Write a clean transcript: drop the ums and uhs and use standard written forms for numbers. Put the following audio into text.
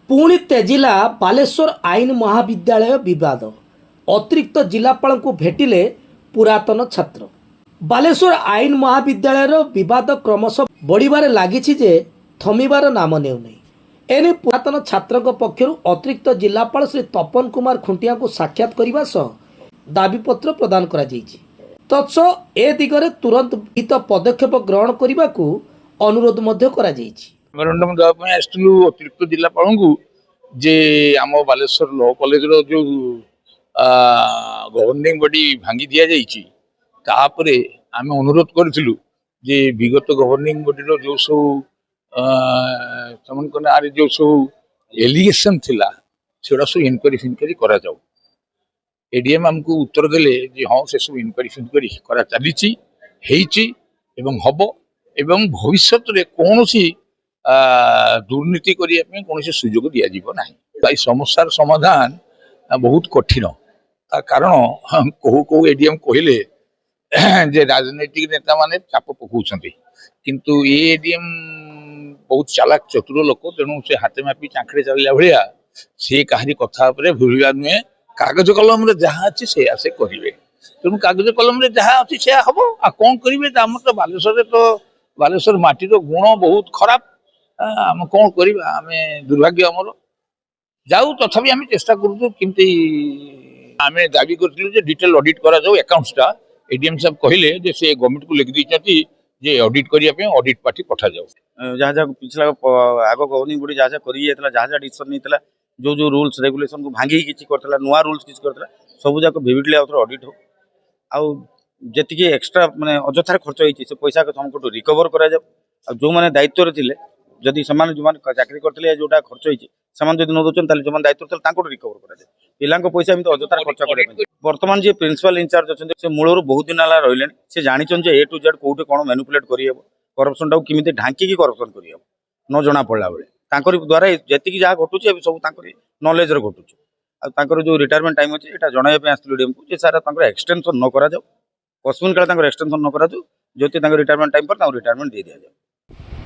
पुणी तेजिला बालेश्वर आईन महाविद्यालय विवाद। अतिरिक्त जिलापाल को भेटिले पुरातन छात्र। बालेश्वर आईन महाविद्यालय विवाद क्रमशः बढ़िबार लागिछि जे थमिबार नाम नेउनै। एने पुरातन छात्र पक्षर अतिरिक्त जिलापाल श्री तपन कुमार खुंटिया को साक्षात करने सह दाबीपत्र प्रदान करा जायछि। तत्सह ए दिगरे तुरंत हित पदक्षेप ग्रहण करने को अनुरोध मध्य करा जायछि। मेमोरेंडम देवाई आसलु अतिरिक्त जिलापाल को जे आम बालेश्वर लॉ कॉलेज रो जो गवर्निंग बॉडी भांगी दिया जाइछि तापरे आमे अनुरोध करथिलु जे विगत गवर्निंग बॉडी रो जो सब समन आरे जो सब एलिगेशन थिला सेडा सब इनक्वारी करा जाऊ। एडीएम हमको उत्तर देले जे हां से सब इनक्वारी करा चलीछि हेइछि एवं हबो एवं भविष्य रे कोनोसी दुर्नीति करने कौन सुजोग दि जाए। समस्यार समाधान बहुत कठिन कारण कौ कौ एडीएम कहले जे राजनैतिक नेता माने चाप पकाउछन्ति किंतु ए एडीएम बहुत चालाक चतुर लोक तेणु से हाथ मापी चाखड़े चलला भाया सी कहारी कथा भूलवा नुहे। कागज कलम रे जहाँ अच्छी से आसे करेंगे तेणु कागज कलम रे जहाँ अच्छी से हम आ कौन करेंगे तो बालेश्वर माटीर गुण बहुत खराब। आम कौन करवा आम दुर्भाग्य आमर जाऊ तथापि आम चेष्टा करूँ किमती आम दाबी करूँ डिटेल ऑडिट करा जाऊ अकाउंट्सटा। एडीएम साहब कहले जे से गवर्नमेंट को लिखि दी जे ऑडिट करने ऑडिट पार्टी पठा जाऊ। जहाँ जहाँ पिछला आग गवर्निंग बॉडी जहाँ जहाँ जहाँ डिसीजन नहीं जो जो रूल्स रेगुलेशन को भांगी किसी करता नुआ रूल्स किसी करता सब जाक भिविडली ऑडिट हो आउ जी एक्सट्रा माने अजथार खर्च होती से पैसा को तुमको रिकवर करा जाऊ। जो मैंने दायित्व थे जदि से जो चाकरी करते जोटा खर्च होती जो न दौरान जो दायित्व थे रिकवर करा पिला पैसा एमती अजथार खर्च करें। बर्तमान जी प्रिंसिपल इंचार्ज अच्छा से मूलर बहुत दिन है रही से जानते ए टू जेड कौटे कौन मैनिपुलेट करहब करप्शन टाक किमी ढांकी करप्शन करहब न जना पड़ा बेले द्वारा जी जहाँ घटुच सब नॉलेज घटुच जो रिटायरमेंट टाइम अच्छे यहाँ जनवाई आसलु डीएम को सारा एक्सटेंशन न करा जाऊ कस्मिन काल एक्सटेंशन न करा जाऊ जो रिटायरमेंट टाइम पर रिटायरमेंट दे दिया जाए।